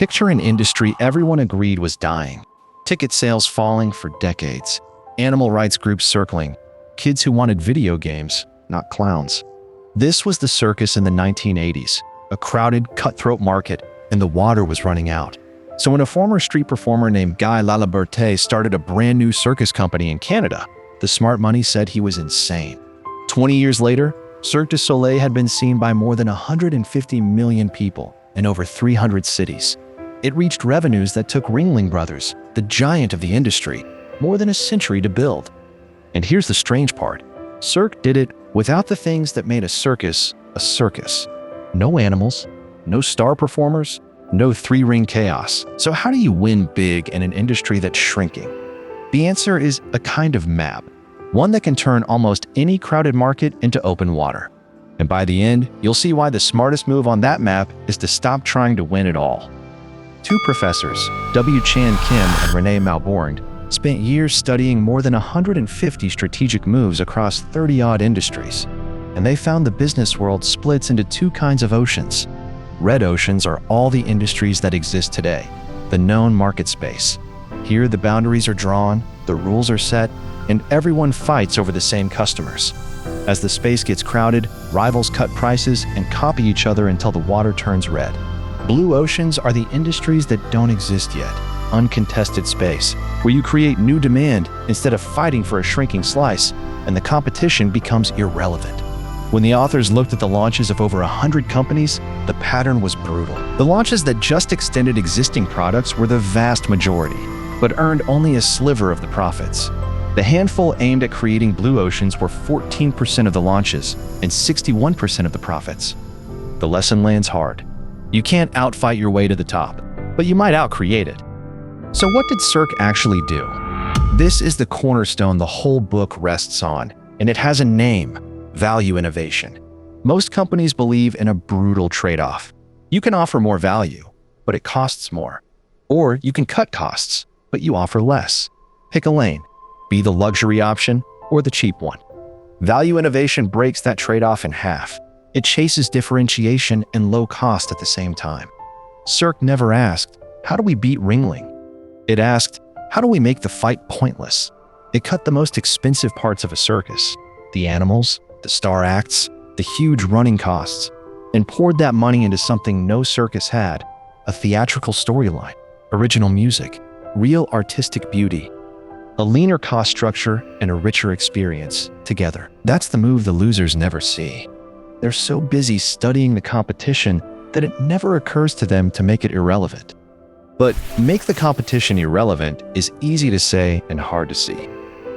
Picture an industry everyone agreed was dying. Ticket sales falling for decades. Animal rights groups circling. Kids who wanted video games, not clowns. This was the circus in the 1980s, a crowded, cutthroat market, and the water was running out. So when a former street performer named Guy Laliberté started a brand new circus company in Canada, the smart money said he was insane. 20 years later, Cirque du Soleil had been seen by more than 150 million people in over 300 cities. It reached revenues that took Ringling Brothers, the giant of the industry, more than a century to build. And here's the strange part. Cirque did it without the things that made a circus. No animals, no star performers, no three-ring chaos. So how do you win big in an industry that's shrinking? The answer is a kind of map, one that can turn almost any crowded market into open water. And by the end, you'll see why the smartest move on that map is to stop trying to win it all. Two professors, W. Chan Kim and Renée Mauborgne, spent years studying more than 150 strategic moves across 30-odd industries. And they found the business world splits into two kinds of oceans. Red oceans are all the industries that exist today, the known market space. Here, the boundaries are drawn, the rules are set, and everyone fights over the same customers. As the space gets crowded, rivals cut prices and copy each other until the water turns red. Blue oceans are the industries that don't exist yet, uncontested space, where you create new demand instead of fighting for a shrinking slice, and the competition becomes irrelevant. When the authors looked at the launches of over 100 companies, the pattern was brutal. The launches that just extended existing products were the vast majority, but earned only a sliver of the profits. The handful aimed at creating blue oceans were 14% of the launches and 61% of the profits. The lesson lands hard. You can't outfight your way to the top, but you might outcreate it. So what did Cirque actually do? This is the cornerstone the whole book rests on, and it has a name: value innovation. Most companies believe in a brutal trade-off. You can offer more value, but it costs more. Or you can cut costs, but you offer less. Pick a lane. Be the luxury option or the cheap one. Value innovation breaks that trade-off in half. It chases differentiation and low cost at the same time. Cirque never asked, how do we beat Ringling? It asked, how do we make the fight pointless? It cut the most expensive parts of a circus, the animals, the star acts, the huge running costs, and poured that money into something no circus had: a theatrical storyline, original music, real artistic beauty. A leaner cost structure and a richer experience together. That's the move the losers never see. They're so busy studying the competition that it never occurs to them to make it irrelevant. But make the competition irrelevant is easy to say and hard to see.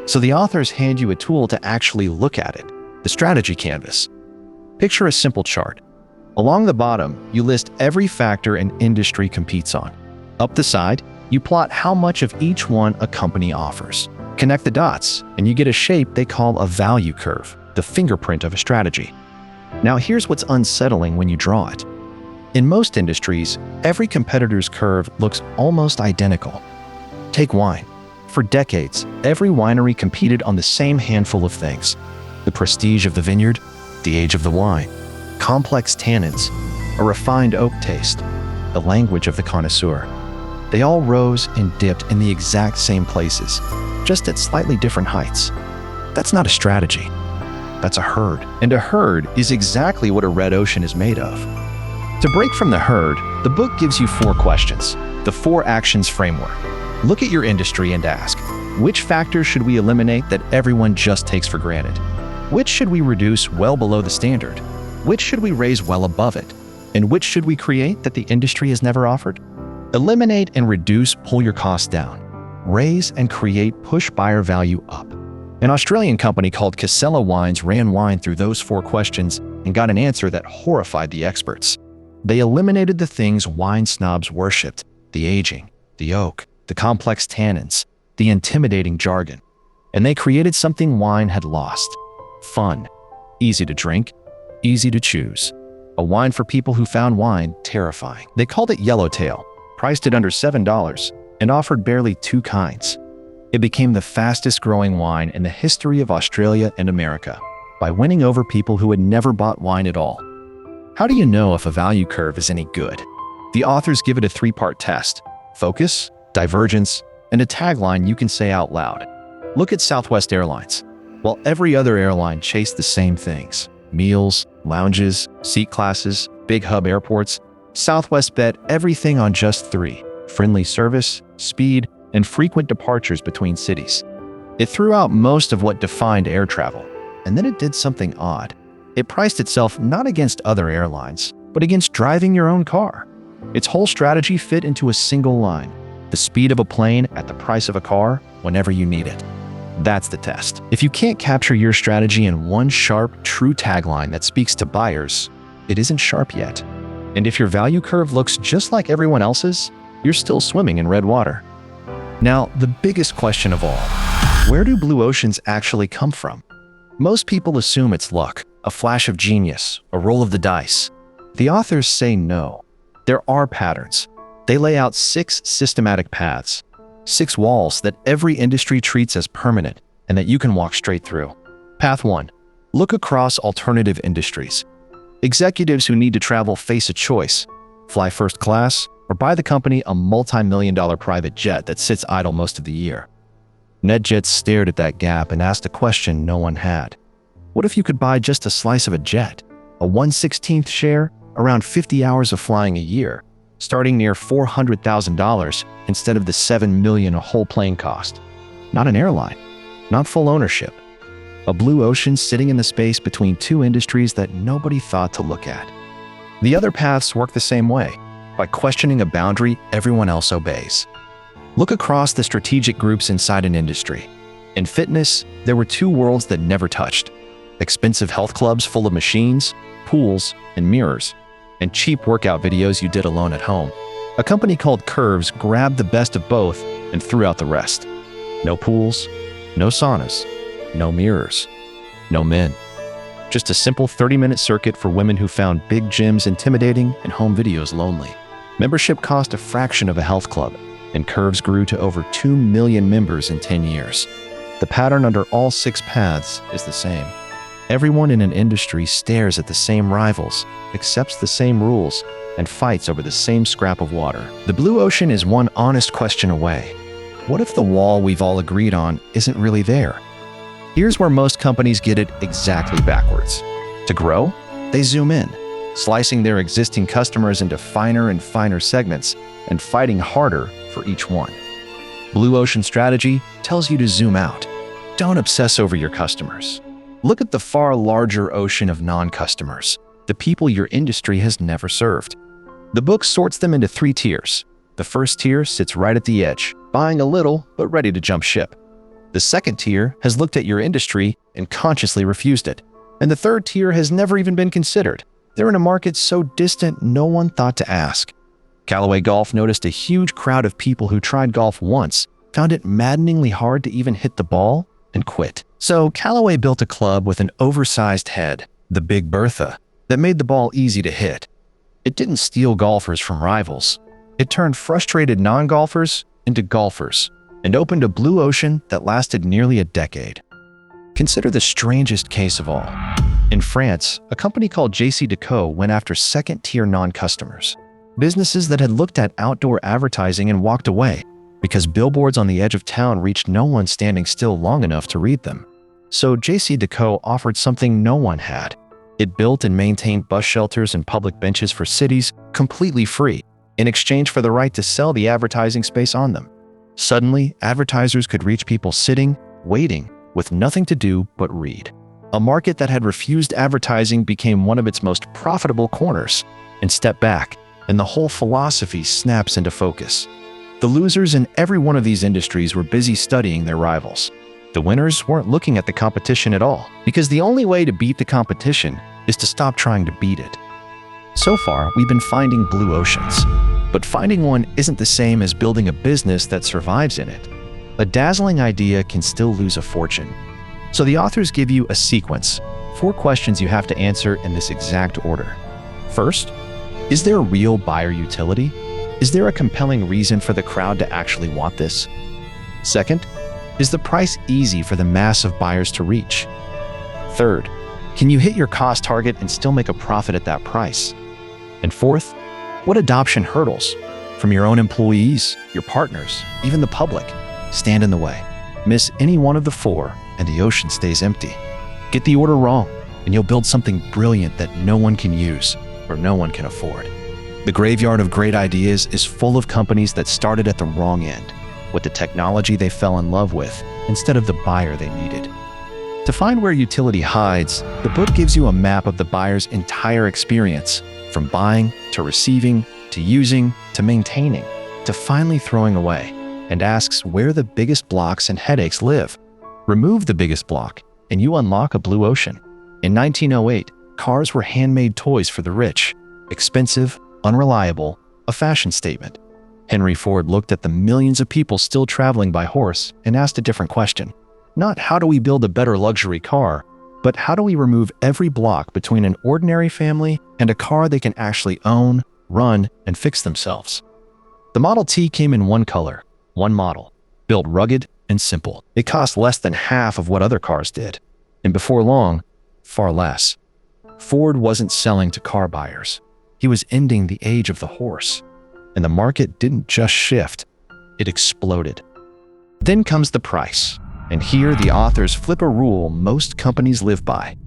So the authors hand you a tool to actually look at it: the strategy canvas. Picture a simple chart. Along the bottom, you list every factor an industry competes on. Up the side, you plot how much of each one a company offers. Connect the dots, and you get a shape they call a value curve, the fingerprint of a strategy. Now here's what's unsettling when you draw it. In most industries, every competitor's curve looks almost identical. Take wine. For decades, every winery competed on the same handful of things: the prestige of the vineyard, the age of the wine, complex tannins, a refined oak taste, the language of the connoisseur. They all rose and dipped in the exact same places, just at slightly different heights. That's not a strategy. That's a herd. And a herd is exactly what a red ocean is made of. To break from the herd, the book gives you 4 questions, the 4 actions framework. Look at your industry and ask, which factors should we eliminate that everyone just takes for granted? Which should we reduce well below the standard? Which should we raise well above it? And which should we create that the industry has never offered? Eliminate and reduce, pull your costs down. Raise and create, push buyer value up. An Australian company called Casella Wines ran wine through those 4 questions and got an answer that horrified the experts. They eliminated the things wine snobs worshipped: the aging, the oak, the complex tannins, the intimidating jargon. And they created something wine had lost: fun. Easy to drink, easy to choose. A wine for people who found wine terrifying. They called it Yellowtail, priced at under $7, and offered barely 2 kinds. It became the fastest growing wine in the history of Australia and America by winning over people who had never bought wine at all. How do you know if a value curve is any good? The authors give it a three-part test: focus, divergence, and a tagline you can say out loud. Look at Southwest Airlines. While every other airline chased the same things: meals, lounges, seat classes, big hub airports, Southwest bet everything on just three: friendly service, speed, and frequent departures between cities. It threw out most of what defined air travel, and then it did something odd. It priced itself not against other airlines, but against driving your own car. Its whole strategy fit into a single line: the speed of a plane at the price of a car whenever you need it. That's the test. If you can't capture your strategy in one sharp, true tagline that speaks to buyers, it isn't sharp yet. And if your value curve looks just like everyone else's, you're still swimming in red water. Now, the biggest question of all: where do blue oceans actually come from? Most people assume it's luck, a flash of genius, a roll of the dice. The authors say no. There are patterns. They lay out 6 systematic paths, 6 walls that every industry treats as permanent and that you can walk straight through. Path 1. Look across alternative industries. Executives who need to travel face a choice: fly first class or buy the company a multi-million-dollar private jet that sits idle most of the year. NetJets stared at that gap and asked a question no one had. What if you could buy just a slice of a jet, a 1/16th share, around 50 hours of flying a year, starting near $400,000 instead of the $7 million a whole plane cost? Not an airline, not full ownership. A blue ocean sitting in the space between 2 industries that nobody thought to look at. The other paths work the same way, by questioning a boundary everyone else obeys. Look across the strategic groups inside an industry. In fitness, there were 2 worlds that never touched: expensive health clubs full of machines, pools, and mirrors, and cheap workout videos you did alone at home. A company called Curves grabbed the best of both and threw out the rest. No pools, no saunas, no mirrors, no men. Just a simple 30-minute circuit for women who found big gyms intimidating and home videos lonely. Membership cost a fraction of a health club, and Curves grew to over 2 million members in 10 years. The pattern under all 6 paths is the same. Everyone in an industry stares at the same rivals, accepts the same rules, and fights over the same scrap of water. The blue ocean is one honest question away. What if the wall we've all agreed on isn't really there? Here's where most companies get it exactly backwards. To grow, they zoom in, slicing their existing customers into finer and finer segments and fighting harder for each one. Blue ocean strategy tells you to zoom out. Don't obsess over your customers. Look at the far larger ocean of non-customers, the people your industry has never served. The book sorts them into 3 tiers. The first tier sits right at the edge, buying a little but ready to jump ship. The second tier has looked at your industry and consciously refused it. And the third tier has never even been considered. They're in a market so distant no one thought to ask. Callaway Golf noticed a huge crowd of people who tried golf once, found it maddeningly hard to even hit the ball, and quit. So Callaway built a club with an oversized head, the Big Bertha, that made the ball easy to hit. It didn't steal golfers from rivals. It turned frustrated non-golfers into golfers and opened a blue ocean that lasted nearly a decade. Consider the strangest case of all. In France, a company called JCDecaux went after second-tier non-customers, businesses that had looked at outdoor advertising and walked away because billboards on the edge of town reached no one standing still long enough to read them. So JCDecaux offered something no one had. It built and maintained bus shelters and public benches for cities completely free, in exchange for the right to sell the advertising space on them. Suddenly, advertisers could reach people sitting, waiting, with nothing to do but read. A market that had refused advertising became one of its most profitable corners. And step back, and the whole philosophy snaps into focus. The losers in every one of these industries were busy studying their rivals. The winners weren't looking at the competition at all, because the only way to beat the competition is to stop trying to beat it. So far, we've been finding blue oceans. But finding one isn't the same as building a business that survives in it. A dazzling idea can still lose a fortune. So the authors give you a sequence, 4 questions you have to answer in this exact order. First, is there real buyer utility? Is there a compelling reason for the crowd to actually want this? Second, is the price easy for the mass of buyers to reach? Third, can you hit your cost target and still make a profit at that price? And fourth, What adoption hurdles, from your own employees, your partners, even the public, stand in the way? Miss any one of the four, and the ocean stays empty. Get the order wrong, and you'll build something brilliant that no one can use or no one can afford. The graveyard of great ideas is full of companies that started at the wrong end, with the technology they fell in love with instead of the buyer they needed. To find where utility hides, the book gives you a map of the buyer's entire experience, from buying to receiving to using to maintaining to finally throwing away, and asks where the biggest blocks and headaches live. Remove the biggest block, and you unlock a blue ocean. In 1908, cars were handmade toys for the rich, expensive, unreliable, a fashion statement. Henry Ford looked at the millions of people still traveling by horse and asked a different question. Not how do we build a better luxury car, but how do we remove every block between an ordinary family and a car they can actually own, run, and fix themselves? The Model T came in one color, one model, built rugged and simple. It cost less than half of what other cars did, and before long, far less. Ford wasn't selling to car buyers. He was ending the age of the horse. And the market didn't just shift, it exploded. Then comes the price. And here the authors flip a rule most companies live by.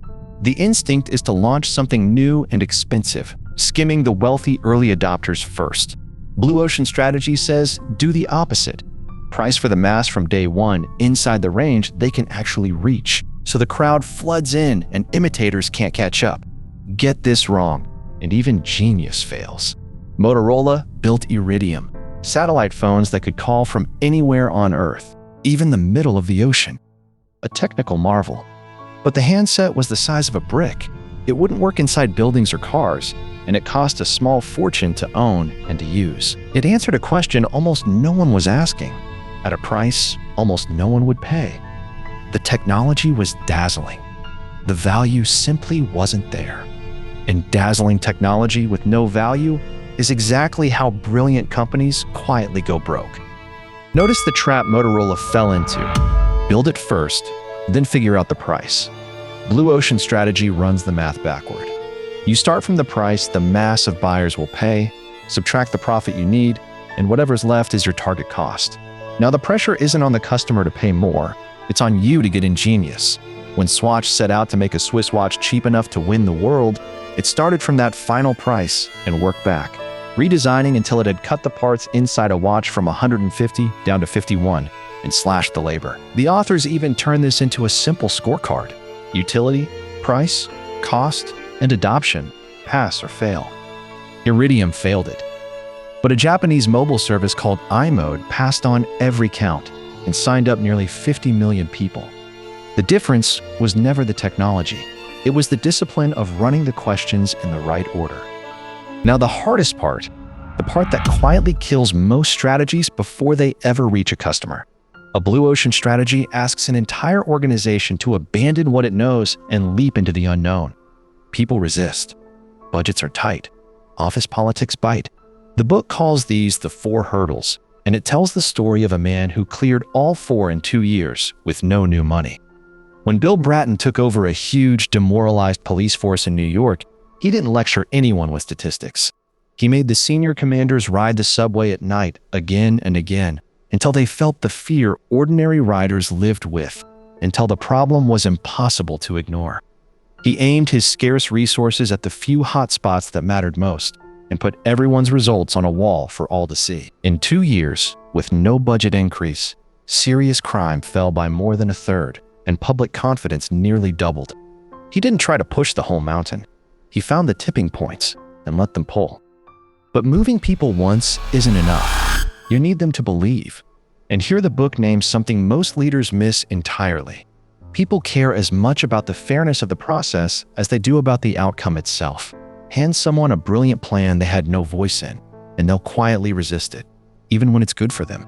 The instinct is to launch something new and expensive, skimming the wealthy early adopters first. Blue Ocean Strategy says do the opposite. Price for the mass from day one inside the range they can actually reach, so the crowd floods in and imitators can't catch up. Get this wrong, and even genius fails. Motorola built Iridium, satellite phones that could call from anywhere on Earth, even the middle of the ocean. A technical marvel. But the handset was the size of a brick. It wouldn't work inside buildings or cars, and it cost a small fortune to own and to use. It answered a question almost no one was asking, at a price almost no one would pay. The technology was dazzling. The value simply wasn't there. And dazzling technology with no value is exactly how brilliant companies quietly go broke. Notice the trap Motorola fell into. Build it first, then figure out the price. Blue Ocean Strategy runs the math backward. You start from the price the mass of buyers will pay, subtract the profit you need, and whatever's left is your target cost. Now the pressure isn't on the customer to pay more, it's on you to get ingenious. When Swatch set out to make a Swiss watch cheap enough to win the world, it started from that final price and worked back, redesigning until it had cut the parts inside a watch from 150 down to 51 and slashed the labor. The authors even turned this into a simple scorecard. Utility, price, cost, and adoption, pass or fail. Iridium failed it. But a Japanese mobile service called iMode passed on every count and signed up nearly 50 million people. The difference was never the technology. It was the discipline of running the questions in the right order. Now the hardest part, the part that quietly kills most strategies before they ever reach a customer. A Blue Ocean Strategy asks an entire organization to abandon what it knows and leap into the unknown. People resist. Budgets are tight. Office politics bite. The book calls these the 4 hurdles, and it tells the story of a man who cleared all 4 in 2 years with no new money. When Bill Bratton took over a huge, demoralized police force in New York, he didn't lecture anyone with statistics. He made the senior commanders ride the subway at night again and again until they felt the fear ordinary riders lived with, until the problem was impossible to ignore. He aimed his scarce resources at the few hot spots that mattered most and put everyone's results on a wall for all to see. In 2 years, with no budget increase, serious crime fell by more than a third, and public confidence nearly doubled. He didn't try to push the whole mountain. He found the tipping points and let them pull. But moving people once isn't enough. You need them to believe. And here the book names something most leaders miss entirely. People care as much about the fairness of the process as they do about the outcome itself. Hand someone a brilliant plan they had no voice in, and they'll quietly resist it, even when it's good for them.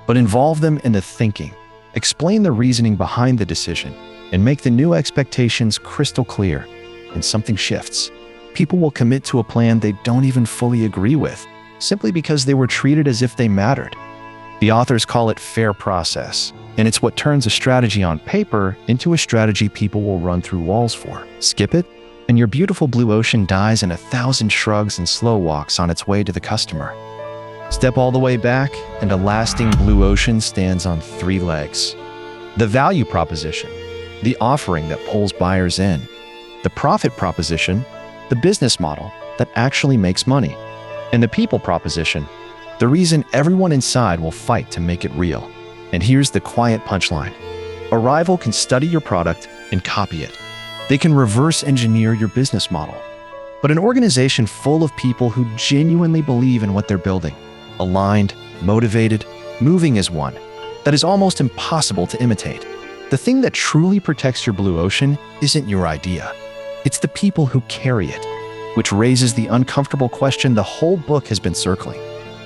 But involve them in the thinking. Explain the reasoning behind the decision, and make the new expectations crystal clear, and something shifts. People will commit to a plan they don't even fully agree with, simply because they were treated as if they mattered. The authors call it fair process, and it's what turns a strategy on paper into a strategy people will run through walls for. Skip it, and your beautiful blue ocean dies in 1,000 shrugs and slow walks on its way to the customer. Step all the way back, and a lasting blue ocean stands on 3 legs. The value proposition, the offering that pulls buyers in. The profit proposition, the business model that actually makes money. And the people proposition, the reason everyone inside will fight to make it real. And here's the quiet punchline. A rival can study your product and copy it. They can reverse engineer your business model. But an organization full of people who genuinely believe in what they're building, aligned, motivated, moving as one, that is almost impossible to imitate. The thing that truly protects your blue ocean isn't your idea. It's the people who carry it, which raises the uncomfortable question the whole book has been circling.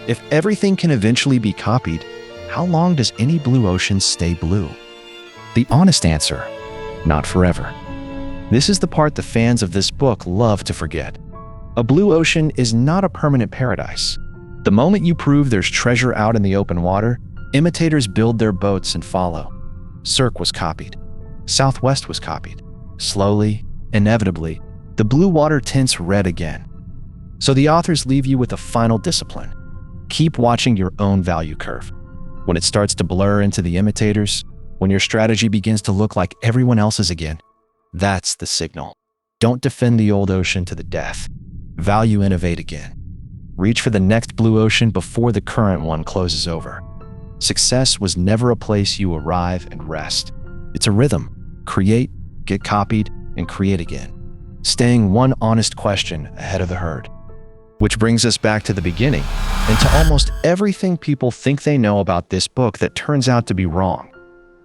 If everything can eventually be copied, how long does any blue ocean stay blue? The honest answer, not forever. This is the part the fans of this book love to forget. A blue ocean is not a permanent paradise. The moment you prove there's treasure out in the open water, imitators build their boats and follow. Cirque was copied. Southwest was copied. Slowly, inevitably, the blue water tints red again. So the authors leave you with a final discipline. Keep watching your own value curve. When it starts to blur into the imitators, when your strategy begins to look like everyone else's again, that's the signal. Don't defend the old ocean to the death. Value innovate again. Reach for the next blue ocean before the current one closes over. Success was never a place you arrive and rest. It's a rhythm. Create, get copied, and create again. Staying one honest question ahead of the herd. Which brings us back to the beginning, and to almost everything people think they know about this book that turns out to be wrong.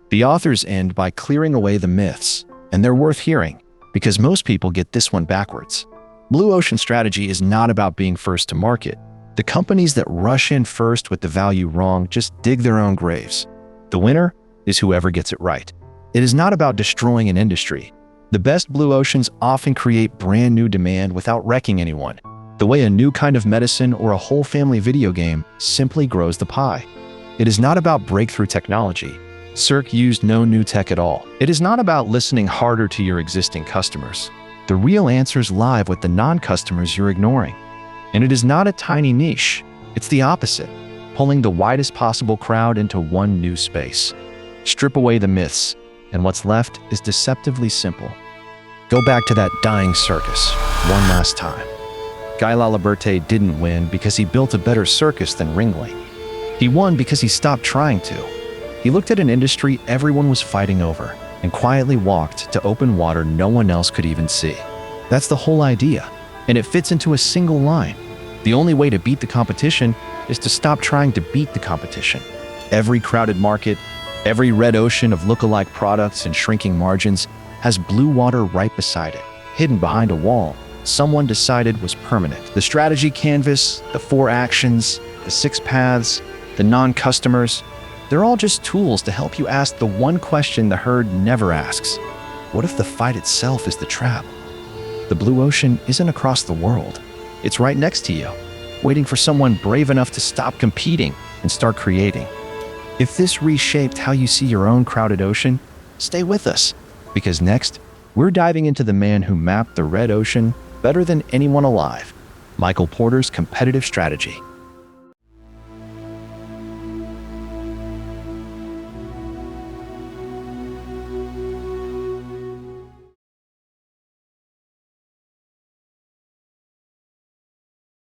The authors end by clearing away the myths, and they're worth hearing, because most people get this one backwards. Blue ocean strategy is not about being first to market. The companies that rush in first with the value wrong just dig their own graves. The winner is whoever gets it right. It is not about destroying an industry. The best blue oceans often create brand new demand without wrecking anyone, the way a new kind of medicine or a whole family video game simply grows the pie. It is not about breakthrough technology. Cirque used no new tech at all. It is not about listening harder to your existing customers. The real answers lie with the non-customers you're ignoring. And it is not a tiny niche. It's the opposite, pulling the widest possible crowd into one new space. Strip away the myths, and what's left is deceptively simple. Go back to that dying circus one last time. Guy Laliberté didn't win because he built a better circus than Ringling. He won because he stopped trying to. He looked at an industry everyone was fighting over and quietly walked to open water no one else could even see. That's the whole idea, and it fits into a single line. The only way to beat the competition is to stop trying to beat the competition. Every crowded market, every red ocean of lookalike products and shrinking margins has blue water right beside it, hidden behind a wall someone decided was permanent. The strategy canvas, the 4 actions, the 6 paths, the non-customers, they're all just tools to help you ask the one question the herd never asks. What if the fight itself is the trap? The blue ocean isn't across the world. It's right next to you, waiting for someone brave enough to stop competing and start creating. If this reshaped how you see your own crowded ocean, stay with us, because next, we're diving into the man who mapped the red ocean better than anyone alive, Michael Porter's competitive strategy.